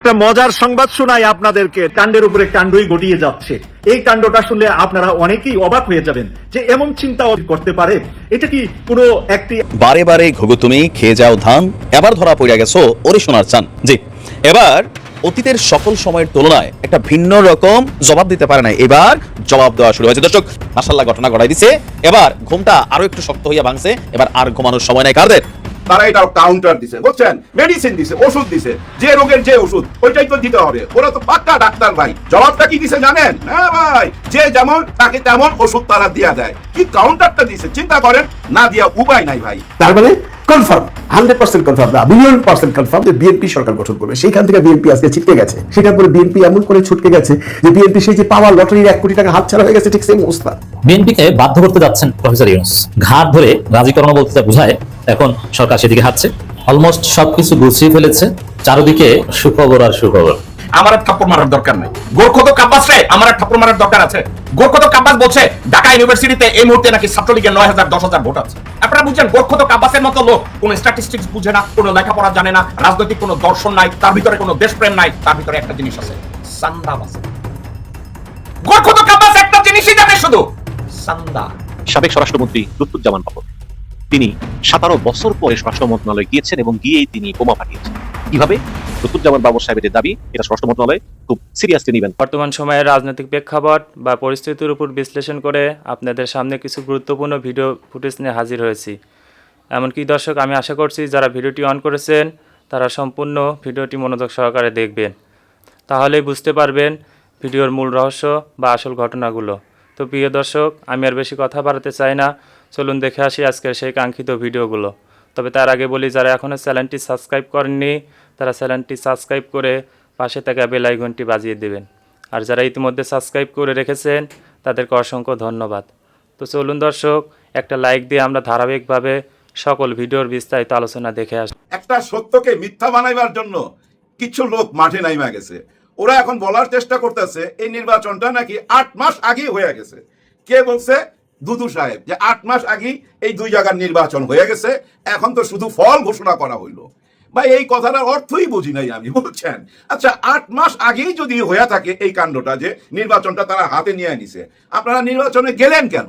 একটা মজার সংবাদ শোনাই আপনাদেরকে। কাণ্ডের উপরে কাণ্ডই ঘটিয়ে যাচ্ছে। এই কাণ্ডটা শুনলে আপনারা অনেকেই অবাক হয়ে যাবেন যে এমন চিন্তা করতে পারে। এটা কি কোনো একটি বারে বারে ঘুঘু তুমি খেয়ে যাও ধান, এবার ধরা পড়ে গেছো ওরে সোনার চান। জি, এবার অতীতের সকল সময়ের তুলনায় একটা ভিন্ন রকম জবাব দিতে পারে না, এবার জবাব দেওয়া শুরু হয়েছে। দর্শক, মাশাআল্লাহ ঘটনা ঘটাই দিছে। এবার ঘুমটা আরো একটু শক্ত হইয়া ভাঙছে। এবার আর ঘুমানোর সময় নাই কারদের। তারা এটা কাউন্টার দিছে, বুঝছেন, মেডিসিন দিছে, ওষুধ দিছে, যে রোগের যে ওষুধ ওইটাই তো দিতে হবে। ওরা তো পাক্কা ডাক্তার ভাই। জবাবটা কি দিছে জানেন? হ্যাঁ ভাই, যে যেমন তাকে তেমন ওষুধ তারা দিয়া দেয়। কি কাউন্টারটা দিছে চিন্তা করেন, না দিয়া উপায় নাই ভাই। তার মানে কনফার্ম 100% কনফার্ম না, মিলিয়ন পার্সেন্ট কনফার্ম যে বিএনপি সরকার গঠন করবে। সেইখান থেকে বিএনপি আজকে ছিটকে গেছে। সেটার পরে বিএনপি এমন করে ছুটকে গেছে যে বিএনপি সেই যে পাওয়ার লটারির 1 কোটি টাকা হাতছাড়া হয়ে গেছে, ঠিক সেম অবস্থা। বিএনপিকে বাধ্য করতে যাচ্ছেন প্রফেসর ইউনূস। ঘাট ধরে রাজি করানো বলতে যা বোঝায়, এখন সরকার সেদিকে হাঁটছে। অলমোস্ট সবকিছু গুছিয়ে ফেলেছে, চারিদিকে সুখবর আর সুখবর। আমার থাপ্পড় মারার দরকার নাই। গোরখত কাব্বাস রে আমার থাপ্পড় মারার দরকার আছে। গোরখত কাব্বাস বলছে ঢাকা ইউনিভার্সিটিতে এই মুহূর্তে নাকি ছাত্রলীগের 9000 10,000 ভোট আছে। আপনারা বুঝছেন, গোরখত কাব্বাসের মতো লোক কোন স্ট্যাটিস্টিক্স বুঝে না, কোনো লেখাপড়া জানে না, রাজনৈতিক কোনো দর্শন নাই, তার ভিতরে কোনো দেশপ্রেম নাই। তার ভিতরে একটা জিনিস আছে, সান্দা আছে। গোরখত কাব্বাস একটা জিনিসই জানে, শুধু সান্দা। সাবেক স্বরাষ্ট্রমন্ত্রী লুৎফুজ্জামান বাবর তিনি 17 বছর পরে স্বরাষ্ট্র মন্ত্রণালয়ে গিয়েছেন এবং গিয়েই তিনি বোমা পাঠিয়েছেন। কিভাবে? লুৎফুজ্জামান বাবর সাহেবের যে দাবি, এটা স্বরাষ্ট্র মন্ত্রণালয় খুব সিরিয়াসলি নেবেন। বর্তমান সময়ের রাজনৈতিক প্রেক্ষাপট বা পরিস্থিতির উপর বিশ্লেষণ করে আপনাদের সামনে কিছু গুরুত্বপূর্ণ ভিডিও ফুটেজ নিয়ে হাজির হয়েছি। এমনকি দর্শক, আমি আশা করছি যারা ভিডিওটি অন করেছেন তারা সম্পূর্ণ ভিডিওটি মনোযোগ সহকারে দেখবেন, তাহলেই বুঝতে পারবেন ভিডিওর মূল রহস্য বা আসল ঘটনাগুলো। তো প্রিয় দর্শক, আমি আর বেশি কথা বাড়াতে চাই না, চলুন দেখে আসি আজকের সেই কাঙ্ক্ষিত ভিডিওগুলো। তবে তার আগে বলি, যারা এখনও চ্যানেলটি সাবস্ক্রাইব করেননি তারা চ্যানেলটি সাবস্ক্রাইব করে পাশে থাকা বেল আইকনটি বাজিয়ে দেবেন। আর যারা ইতিমধ্যে সাবস্ক্রাইব করে রেখেছেন তাদেরকে অসংখ্য ধন্যবাদ। তো চলুন দর্শক, একটা লাইক দিয়ে আমরা ধারাবাহিকভাবে সকল ভিডিওর বিস্তারিত আলোচনা দেখে আসি। একটা সত্যকে মিথ্যা বানাইবার জন্য কিছু লোক মাঠে নাইমা গেছে। ওরা এখন বলার চেষ্টা করতেছে এই নির্বাচনটা নাকি 8 মাস আগেই হয়ে গেছে। কে বলছে? দুদু সাহেব, যে 8 মাস আগেই এই 2 জায়গার নির্বাচন হয়ে গেছে, এখন তো শুধু ফল ঘোষণা করা হইলো। ভাই, এই কথাটার অর্থই বুঝি নাই আমি, বুঝছেন। আচ্ছা, 8 মাস আগেই যদি হয়ে থাকে এই কাণ্ডটা, যে নির্বাচনটা তারা হাতে নিয়ে নিছে, আপনারা নির্বাচনে গেলেন কেন?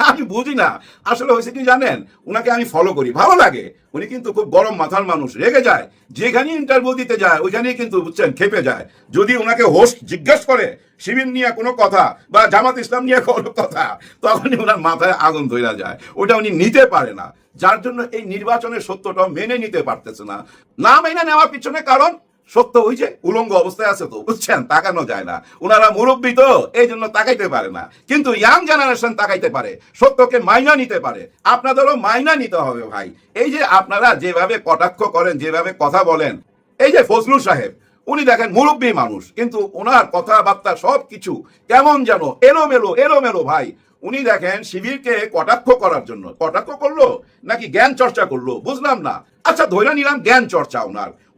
আমি বুঝি না। আসলে হয়েছে কি জানেন, উনাকে আমি ফলো করি, ভালো লাগে। উনি কিন্তু খুব গরম মাথার মানুষ, রেগে যায়, যেখানে ইন্টারভিউ দিতে যায় ওইখানেই কিন্তু বুঝছেন খেপে যায়। যদি উনাকে হোস্ট জিজ্ঞেস করে শিবির নিয়ে কোনো কথা বা জামাত ইসলাম নিয়ে কোনো কথা, তখনই ওনার মাথায় আগুন ধরে যায়। ওটা উনি নিতে পারে না, যার জন্য এই নির্বাচনের সত্যটা মেনে নিতে পারতেছে না। না মেনে নেওয়ার পিছনে কারণ সত্য ওই যে উলঙ্গ অবস্থায় আছে, তো বুঝছেন, তাকানো যায় না। ওনারা মুরব্বী তো, এই জন্য তাকাইতে পারে না। কিন্তু ইয়াং জেনারেশন তাকাইতে পারে, সত্যকে মাইনা নিতে পারে। আপনাদেরও মাইনা নিতে হবে ভাই। এই যে আপনারা যেভাবে কটাক্ষ করেন, যেভাবে কথা বলেন, এই যে ফজলুল সাহেব, উনি দেখেন মুরব্বী মানুষ, কিন্তু ওনার কথাবার্তা সব কিছু কেমন যেন এলোমেলো এলোমেলো ভাই। উনি দেখেন শিবিরকে কটাক্ষ করার জন্য কটাক্ষ করলো নাকি জ্ঞান চর্চা করলো বুঝলাম না। আচ্ছা, ধরে নিলাম জ্ঞান চর্চা।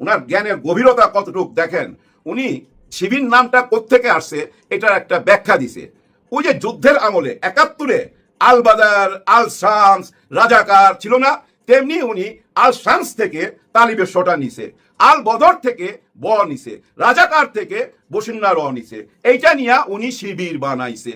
উনার জ্ঞানের গভীরতা কতটুক দেখেন। উনি শিবির নামটা কোত্থেকে আসছে এটার একটা ব্যাখ্যা দিছে। ওই যে যুদ্ধের আমলে 71-এ আল বাদার, আল শামস, রাজাকার ছিল না, তেমনি উনি আল শামস থেকে তালিবের শোটা নিছে, আল বদর থেকে ব নিছে, রাজাকার থেকে বসিন্না র নিছে। এইটা নিয়ে উনি শিবির বানাইছে।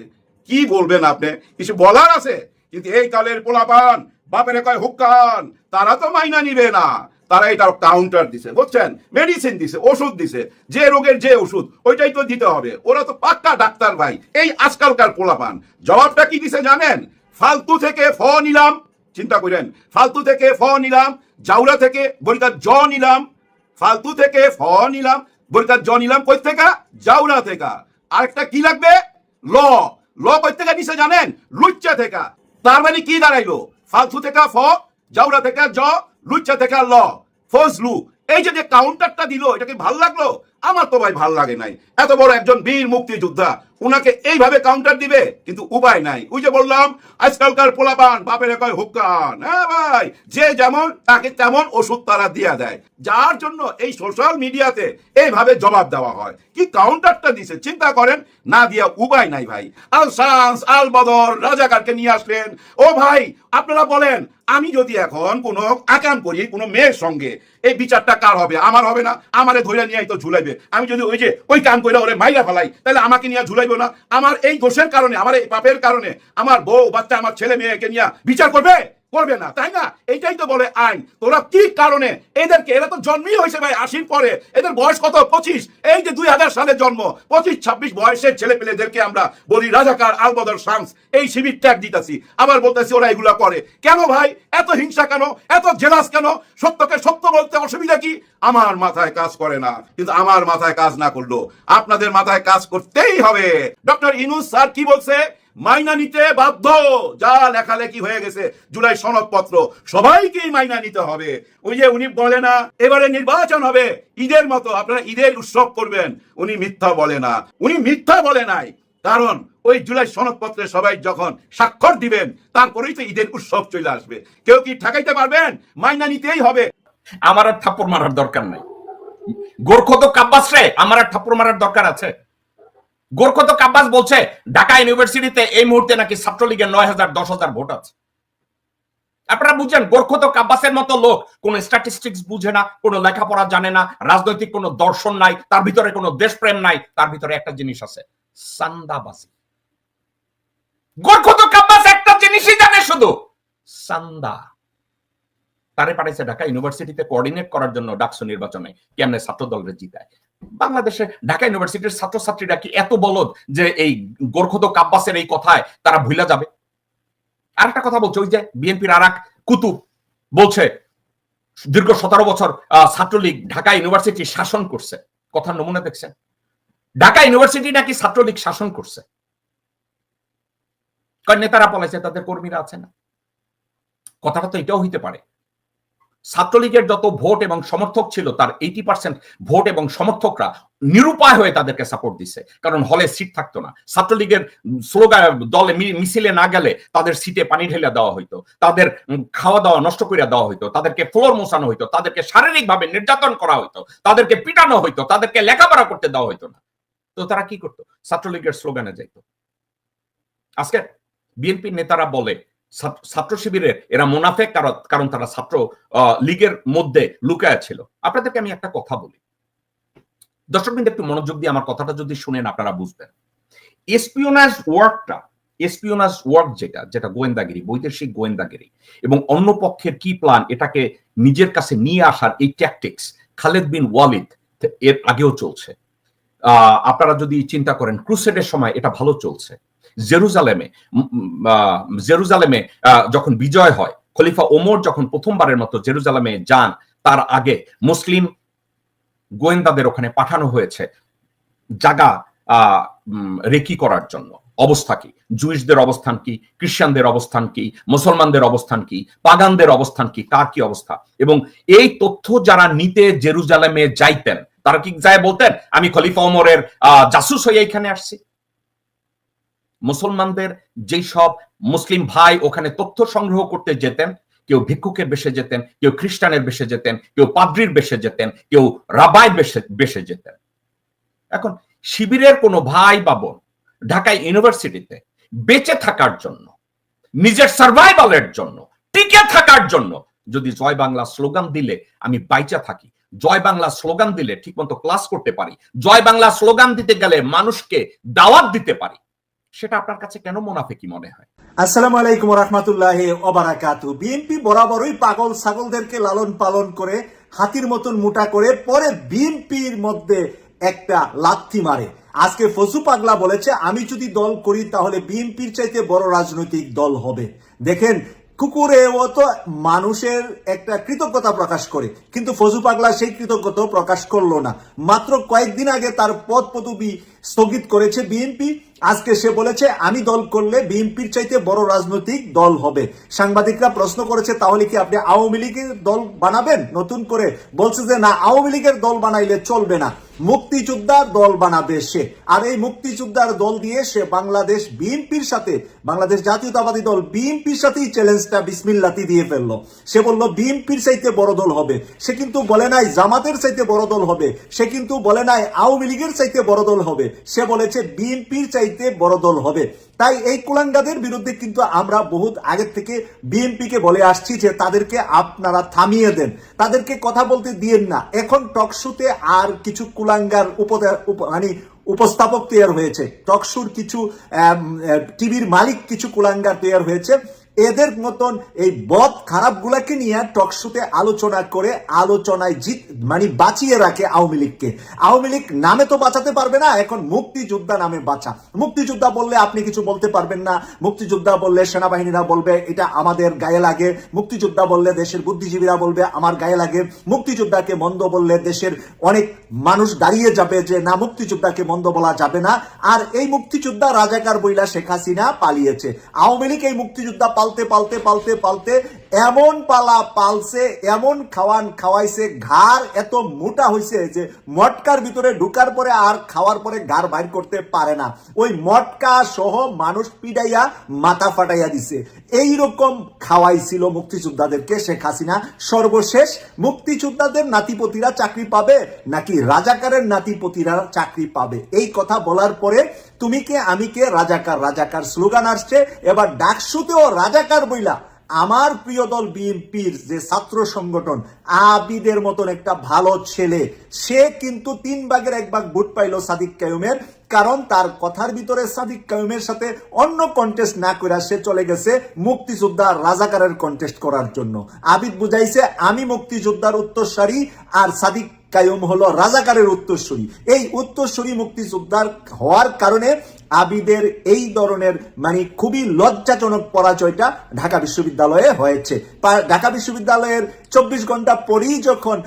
কি বলবেন আপনি? কিছু বলার আছে? কিন্তু এই কালের পোলাপান বাপের কয় হুক্কান, তারা তো মাইনা নিবে না। তারা এটার কাউন্টার দিছে, বুঝছেন, মেডিসিন দিছে, ওষুধ দিছে, যে রোগের যে ওষুধ ওইটাই তো দিতে হবে। ওরা তো পাক্কা ডাক্তার ভাই, এই আজকালকার পোলাপান। জবাবটা কি দিছে জানেন? ফালতু থেকে ফ নিলাম, চিন্তা করেন, ফালতু থেকে ফ নিলাম, জাউরা থেকে বরিকার জ নিলাম, ফালতু থেকে ফ নিলাম, বরিকার জ নিলাম, কই থেকে? জাউরা থেকে। আরেকটা কি লাগবে? ল। ল কই থেকে দিছে জানেন? লুচ্চা থেকে। তার মানে কি দাঁড়াইলো? ফালতু থেকে ফ, জাউরা থেকে জ, লুচ্চা থেকে ল, ফজলু। এই যে কাউন্টারটা দিল, এটা কি ভাল লাগলো? আমার তো ভাই ভাল লাগে নাই। এত বড় একজন বীর মুক্তিযোদ্ধা, উনাকে এইভাবে কাউন্টার দিবে, কিন্তু উপায় নাই। ওই যে বললাম, আজকালকার পোলাপান বাপের কয় হুক্কান। হ্যাঁ ভাই, যে যেমন তাকে তেমন ওষুধ তারা দিয়া দেয়, যার জন্য এই সোশ্যাল মিডিয়াতে এইভাবে জবাব দেওয়া হয়। কি কাউন্টারটা দিছে চিন্তা করেন, না দিয়া উপায় নাই ভাই। আল শামস, আল বদর, রাজাকারকে নিয়ে আসলেন। ও ভাই, আপনারা বলেন, আমি যদি এখন কোনো আকাম করি কোনো মেয়ের সঙ্গে, এই বিচারটা কার হবে? আমার হবে না? আমারে ধরে নিয়ে তো ঝুলাইবে। আমি যদি ওই কাম কইরা ওরে মাইরা ফেলাই, তাহলে আমাকে নিয়ে ঝুলাইবো না? আমার এই দোষের কারণে, আমার এই পাপের কারণে আমার বউ বাচ্চা, আমার ছেলে মেয়েকে নিয়ে বিচার করবে না, তাই না? এইটাই তো বলে আইন। তোরা কি কারণে এদেরকে, এরা তো জন্মই হয়েছে ভাই 80 পরে, এদের বয়স কত? 25। এই যে 2000 সালে জন্ম, 25-26 বয়সের ছেলে পেলেদেরকে আমরা বলি রাজাকার, আলবদর শামস, এই শিবির ট্যাগ দিতেছি, আবার বলতেছি ওরা এগুলা করে। কেন ভাই এত হিংসা কেন, এত জেলাস কেন? সত্যকে সত্য বলতে অসুবিধা কি? আমার মাথায় কাজ করে না, কিন্তু আমার মাথায় কাজ না করলো আপনাদের মাথায় কাজ করতেই হবে। ডক্টর ইউনূস স্যার কি বলছে? মাইনা নিতে বাধ্য। যা লেখালেখি হয়ে গেছে জুলাই সনদপত্র, সবাইকেই মাইনা নিতে হবে। ওই যে উনি বলে না এবারে নির্বাচন হবে ঈদের মতো, আপনারা ঈদের উৎসব করবেন, উনি মিথ্যা বলে না, উনি মিথ্যা বলে নাই। কারণ ওই জুলাই সনদপত্রে সবাই যখন স্বাক্ষর দিবেন তারপরেই তো ঈদের উৎসব চলে আসবে। কেউ কি ঠেকাইতে পারবেন? মাইনা নিতেই হবে। আমার আর থাপ্পড় মারার দরকার নাই। গোরখত কাব্বাস রে আমার আর থাপ্পড় মারার দরকার আছে? গোরখত কাব্বাস বলছে ঢাকা ইউনিভার্সিটিতে এই মুহূর্তে নাকি ছাত্রলীগের 9000-10,000 ভোট আছে। আপনারা বুঝছেন, গোরখত কাব্বাসের মতো লোক কোন স্ট্যাটিস্টিক্স বুঝে না, কোনো লেখাপড়া জানে না, রাজনৈতিক কোনো দর্শন নাই, তার ভিতরে কোনো দেশপ্রেম নাই, তার ভিতরে একটা জিনিস আছে, চান্দাবাজি। গোরখত কাব্বাস একটা জিনিসই জানে, শুধু চান্দা। তারে পাঠাইছে ঢাকা ইউনিভার্সিটিতে কোঅর্ডিনেট করার জন্য ডাকসু নির্বাচনে কেমনে ছাত্র দলের জিতায়। বাংলাদেশে ঢাকা ইউনিভার্সিটির ছাত্রছাত্রীরা কি এত বলদ যে এই গোরখত কাব্বাসের এই কথায় তারা ভুলে যাবে? আর একটা কথা বলছে, ওই যে বিএনপির আর এক কুতুব বলছে দীর্ঘ 17 বছর ছাত্রলীগ ঢাকা ইউনিভার্সিটি শাসন করছে। কথার নমুনা দেখছেন? ঢাকা ইউনিভার্সিটি নাকি ছাত্রলীগ শাসন করছে। নেতারা পলাইছে, তাদের কর্মীরা আছে না। কথাটা তো এটাও হইতে পারে, ছাত্রলীগের যত ভোট এবং সমর্থক ছিল তার 80% ভোট এবং সমর্থকরা নিরুপায় হয়ে তাদেরকে সাপোর্ট দিছে, কারণ হলে সিট থাকতো না। ছাত্রলীগের স্লোগান দলে মিছিলে না গেলে তাদের সিটে পানি ঢেলে দেওয়া হইতো, তাদের খাওয়া দাওয়া নষ্ট করে দেওয়া হইতো, তাদেরকে ফ্লোর মোছানো হইতো, তাদেরকে শারীরিকভাবে নির্যাতন করা হইতো, তাদেরকে পিটানো হইতো, তাদেরকে লেখাপড়া করতে দেওয়া হইতো না। তো তারা কি করতো? ছাত্রলীগের স্লোগানে যাইতো। আজকে বিএনপি নেতারা বলে ছাত্র শিবিরের এরা মুনাফেক, কারণ তারা ছাত্র লীগের মধ্যে লুকায় ছিল। আপনাদেরকে আমি একটা কথা বলি, দর্শকবৃন্দ একটু মনোযোগ দিয়ে আমার কথাটা যদি শুনেন আপনারা বুঝবেন। এসপিওনাজ ওয়ার্ক যেটা গোয়েন্দাগিরি, বৈদেশিক গোয়েন্দাগিরি এবং অন্য পক্ষের কি প্ল্যান এটাকে নিজের কাছে নিয়ে আসার এই ট্যাকটিক্স খালেদ বিন ওয়ালিদ এর আগেও চলছে। আপনারা যদি চিন্তা করেন ক্রুসেডের সময় এটা ভালো চলছে। জেরুজালেমে যখন বিজয় হয়, খলিফা ওমর যখন প্রথমবারের মতো জেরুজালেমে যান, তার আগে মুসলিম গোয়েন্দাদের ওখানে পাঠানো হয়েছে জায়গা রেকি করার জন্য। অবস্থা কি, জুইশদের অবস্থান কি, খ্রিস্টানদের অবস্থান কি, মুসলমানদের অবস্থান কি, পাগানদের অবস্থান কি, কার কি অবস্থা। এবং এই তথ্য যারা নিতে জেরুজালেমে যাইতেন তারা কি যায় বলতেন আমি খলিফা ওমরের জাসুস হয়ে এখানে আসছি। মুসলমানদের যেই সব মুসলিম ভাই ওখানে তথ্য সংগ্রহ করতে যেতেন, কেউ ভিক্ষুকের বেশে যেতেন, কেউ খ্রিস্টানের বেশে যেতেন, কেউ পাদ্রির বেশে যেতেন, কেউ রাবাই বেশে যেতেন। এখন শিবিরের কোনো ভাই বা বোন ঢাকা ইউনিভার্সিটিতে বেঁচে থাকার জন্য, নিজের সার্ভাইভালের জন্য, টিকে থাকার জন্য যদি জয় বাংলা স্লোগান দিলে আমি বাইচা থাকি, জয় বাংলা স্লোগান দিলে ঠিকমতো ক্লাস করতে পারি, জয় বাংলা স্লোগান দিতে গেলে মানুষকে দাওয়াত দিতে পারি, সেটা আপনার কাছে কেন মুনাফিকি মনে হয়? আসসালামু আলাইকুম ওয়া রাহমাতুল্লাহি ওয়া বারাকাতুহু। বিএনপি বরাবরই পাগল ছাগলদেরকে লালন পালন করে হাতির মতন মোটা করে পরে বিএনপির মধ্যে একটা লাথি মারে। আজকে ফসু পাগলা বলেছে আমি যদি দল করি তাহলে বিএনপির চাইতে বড় রাজনৈতিক দল হবে। দেখেন কুকুরে ও তো মানুষের একটা কৃতজ্ঞতা প্রকাশ করে, কিন্তু ফজু পাগলা সেই কৃতজ্ঞতা প্রকাশ করলো না। মাত্র কয়েকদিন আগে তার পদ পদবি স্থগিত করেছে বিএনপি। আজকে সে বলেছে আমি দল করলে বিএনপির চাইতে বড় রাজনৈতিক দল হবে। সাংবাদিকরা প্রশ্ন করেছে তাহলে কি আপনি আওয়ামী লীগের দল বানাবেন নতুন করে? বলছে যে না, আওয়ামী লীগের দল বানাইলে চলবে না, মুক্তিযোদ্ধার দল বানাবে সে। আর এই মুক্তিযোদ্ধার দল দিয়ে সে বাংলাদেশ বিএনপির সাথে, বাংলাদেশ জাতীয়তাবাদী দল বিএনপির সাথেই চ্যালেঞ্জটা বিসমিল্লাতি দিয়ে ফেললো। সে বলল বিএনপির চাইতে বড় দল হবে। সে কিন্তু বলে নাই জামাতের চাইতে বড় দল হবে, সে কিন্তু বলে নাই আওয়ামী লীগের চাইতে বড় দল হবে। সে বলেছে বিএনপির চাইতে বড় দল হবে। তাই এই কুলাঙ্গাদের বিরুদ্ধে কিন্তু আমরা বহুত আগের থেকে বিএনপিকে বলে আসছি যে তাদেরকে আপনারা থামিয়ে দেন, তাদেরকে কথা বলতে দিয়েন না। এখন টকশোতে আর কিছু কুলাঙ্গার উপস্থাপক তৈরি হয়েছে, টকশোর কিছু টিভির মালিক কিছু কুলাঙ্গার তৈরি হয়েছে। এদের মতন এই বদ খারাপগুলাকে নিয়ে টকশোতে আলোচনা করে আলোচনায় বাঁচিয়ে রাখে আওয়ামী লীগকে। আওয়ামী লীগ নামে তো বাঁচাতে পারবে না, এখন মুক্তিযোদ্ধা নামে বাঁচা। মুক্তিযোদ্ধা বললে আপনি কিছু বলতে পারবেন না, মুক্তিযোদ্ধা বললে সেনাবাহিনীরা বলবে এটা আমাদের গায়ে লাগে, মুক্তিযোদ্ধা বললে দেশের বুদ্ধিজীবীরা বলবে আমার গায়ে লাগে, মুক্তিযোদ্ধাকে মন্দ বললে দেশের অনেক মানুষ দাঁড়িয়ে যাবে যে না মুক্তিযোদ্ধাকে মন্দ বলা যাবে না। আর এই মুক্তিযোদ্ধা রাজাকার বইলা শেখ হাসিনা পালিয়েছে। আওয়ামী লীগ এই মুক্তিযোদ্ধা পালতে পালতে পালতে পালতে এমন পালা পালছে, এমন খাওয়াইছে, ঘাড় এত মোটা হয়েছে যে মটকার ভিতরে ঢুকার পরে আর খাওয়ার পরে ঘাড় বাইর করতে পারে না। ওই মটকা সহ মানুষ পিডাইয়া মাথা ফাটাইয়া দিছে। এইরকম খাওয়াইছিল মুক্তিযোদ্ধাদেরকে শেখ হাসিনা। সর্বশেষ মুক্তিযোদ্ধাদের নাতিপতিরা চাকরি পাবে নাকি রাজাকারের নাতিপতিরা চাকরি পাবে, এই কথা বলার পরে তুমি কে আমি কে রাজাকার রাজাকার স্লোগান আসছে। এবার ডাকসুতেও রাজাকার বইলা আমার প্রিয় দল বিএনপির যে ছাত্র সংগঠন আবিদের মতন একটা ভালো ছেলে, সে কিন্তু 3 ভাগের 1 ভাগ ভোট পাইল সাদিক কায়ুমের, কারণ তার কথার ভিতরে সাদিক কায়ুমের সাথে অন্য কন্টেস্ট না করে সে চলে গেছে মুক্তিযোদ্ধা রাজাকারের কন্টেস্ট করার জন্য। আবিদ বুঝাইছে আমি মুক্তিযোদ্ধার উত্তরসূরি আর সাদিক কায়ুম হলো রাজাকারের উত্তরসূরি। এই উত্তরসূরি মুক্তিযোদ্ধার হওয়ার কারণে আবিদের এই ধরনের খুবই লজ্জাজনক পরাজয়টা ঢাকা বিশ্ববিদ্যালয়ে হয়েছে। ঢাকা বিশ্ববিদ্যালয়ের 24 ঘন্টা পরেই যখন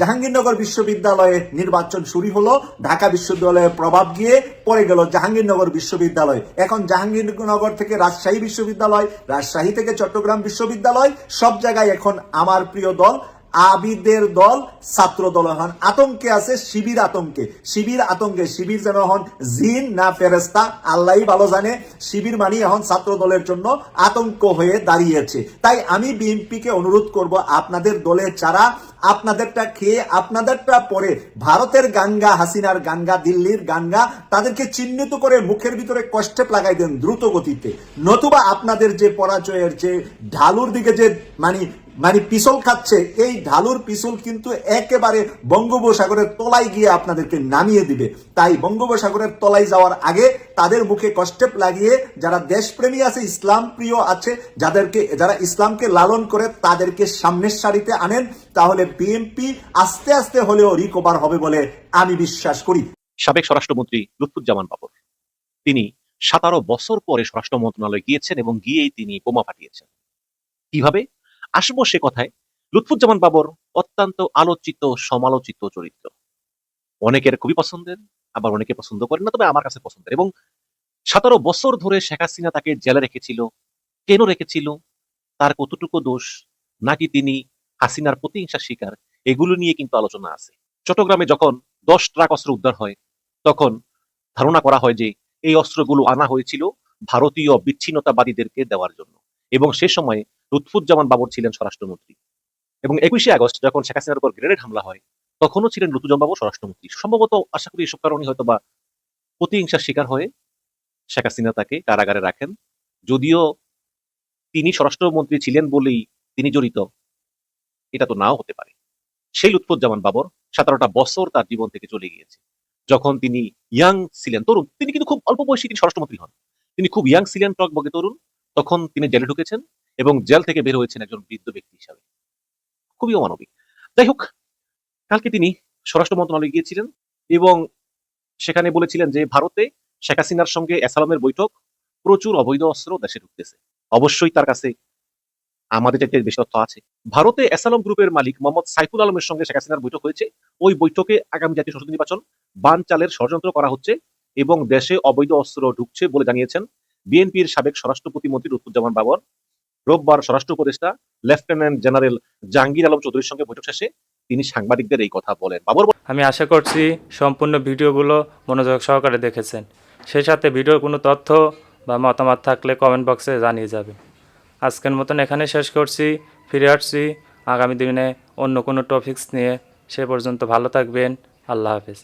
জাহাঙ্গীরনগর বিশ্ববিদ্যালয়ে নির্বাচন শুরু হলো, ঢাকা বিশ্ববিদ্যালয়ের প্রভাব গিয়ে পড়ে গেল জাহাঙ্গীরনগর বিশ্ববিদ্যালয়। এখন জাহাঙ্গীরনগর থেকে রাজশাহী বিশ্ববিদ্যালয়, রাজশাহী থেকে চট্টগ্রাম বিশ্ববিদ্যালয়, সব জায়গায় এখন আমার প্রিয় দল আবিদের দল ছাত্র দল এখন আতঙ্কে আছে, শিবির আতঙ্কে। শিবির যেন এখন জিন না ফেরেস্তা আল্লাহই ভালো জানে। শিবির মানি এখন ছাত্র দলের জন্য আতঙ্ক হয়ে দাঁড়িয়েছে। তাই আমি বিএনপিকে অনুরোধ করব, আপনাদের দলে যারা আপনাদেরটা খেয়ে আপনাদেরটা পরে ভারতের গাঙ্গা, হাসিনার গাঙ্গা, দিল্লির গাঙ্গা, তাদেরকে চিহ্নিত করে মুখের ভিতরে কষ্টেপ লাগাই দেন দ্রুত গতিতে। নতুবা আপনাদের যে পরাজয়ের যে ঢালুর দিকে যে পিছল খাচ্ছে, এই ঢালুর পিছল কিন্তু একেবারে বঙ্গোপসাগরের তলায় গিয়ে আপনাদেরকে নামিয়ে দিবে। তাই বঙ্গোপসাগরের তলায় যাওয়ার আগে তাদের মুখে কষ্টেপ লাগিয়ে যারা দেশপ্রেমী আছে, ইসলাম প্রিয় আছে, যারা ইসলামকে লালন করে তাদেরকে সামনের সারিতে আনেন, তাহলে বিএনপি আস্তে আস্তে হলেও রিকভার হবে বলে আমি বিশ্বাস করি। সাবেক স্বরাষ্ট্রমন্ত্রী লুৎফুজ্জামান বাবর, তিনি 17 বছর পরে স্বরাষ্ট্র মন্ত্রণালয়ে গিয়েছেন এবং গিয়েই তিনি বোমা ফাটিয়েছেন। কিভাবে আসবো সে কথায়। লুৎফুজ্জামান বাবর অত্যন্ত আলোচিত সমালোচিত চরিত্র, অনেকের খুবই পছন্দের, আবার অনেকে পছন্দ করেন না, তবে আমার কাছে পছন্দের। এবং 17 বছর ধরে শেখ হাসিনা তাকে জেলে রেখেছিল, কেন রেখেছিল, তার কতটুকু দোষ, নাকি তিনি হাসিনার প্রতিহিংসার শিকার, এগুলো নিয়ে কিন্তু আলোচনা আছে। চট্টগ্রামে যখন 10 ট্রাক অস্ত্র উদ্ধার হয়, তখন ধারণা করা হয় যে এই অস্ত্রগুলো আনা হয়েছিল ভারতীয় বিচ্ছিন্নতাবাদীদেরকে দেওয়ার জন্য। এবং সে সময় লুৎফুজ্জামান বাবর ছিলেন স্বরাষ্ট্রমন্ত্রী। এবং 21শে আগস্ট যখন শেখ হাসিনার উপর গ্রেনেড হামলা হয়, তখনও ছিলেন লুৎফুজ্জামান বাবর স্বরাষ্ট্রমন্ত্রী। সম্ভবত আশা করি এসব কারণে হয়তো বা প্রতিহিংসার শিকার হয়ে শেখ হাসিনা তাকে কারাগারে রাখেন। যদিও তিনি স্বরাষ্ট্রমন্ত্রী ছিলেন বলেই তিনি জড়িত, এটা তো নাও হতে পারে। সেই লুৎফুজ্জামান বাবর 17টা বছর তার জীবন থেকে চলে গিয়েছে। যখন তিনি ইয়াং ছিলেন, তরুণ, তিনি কিন্তু খুব অল্প বয়সী তিনি স্বরাষ্ট্রমন্ত্রী হন, তিনি খুব ইয়াং ছিলেন, টকবগে তরুণ, তখন তিনি জেলে ঢুকেছেন এবং জেল থেকে বের হয়েছেন একজন বৃদ্ধ ব্যক্তি হিসাবে, খুবই অমানবিক। যাই হোক, কালকে তিনি স্বরাষ্ট্র মন্ত্রণালয়ে গিয়েছিলেন এবং সেখানে বলেছিলেন যে ভারতে শেখ হাসিনার সঙ্গে অ্যাসালামের বৈঠক, প্রচুর অবৈধ অস্ত্র দেশে ঢুকতেছে। অবশ্যই তার কাছে আমাদের চাইতে বেশি তথ্য আছে। ভারতে অ্যাসালাম গ্রুপের মালিক মোহাম্মদ সাইফুল আলমের সঙ্গে শেখ হাসিনার বৈঠক হয়েছে। ওই বৈঠকে আগামী জাতীয় সংসদ নির্বাচন বানচালের ষড়যন্ত্র করা হচ্ছে এবং দেশে অবৈধ অস্ত্র ঢুকছে বলে জানিয়েছেন বিএনপির সাবেক স্বরাষ্ট্র প্রতিমন্ত্রী লুৎফুজ্জামান বাবর। রোববার স্বরাষ্ট্র উপদেষ্টা লেফটেন্যান্ট জেনারেল জাহাঙ্গীর আলম চৌধুরীর সঙ্গে বৈঠক শেষে তিনি সাংবাদিকদের এই কথা বলেন। বাবর, আমি আশা করছি সম্পূর্ণ ভিডিওগুলো মনোযোগ সহকারে দেখেছেন। সেই সাথে ভিডিওর কোনো তথ্য বা মতামত থাকলে কমেন্ট বক্সে জানিয়ে যাবেন। আজকের মতন এখানে শেষ করছি, ফিরে আসছি আগামী দিনে অন্য কোনো টপিকস নিয়ে। সে পর্যন্ত ভালো থাকবেন, আল্লাহ হাফেজ।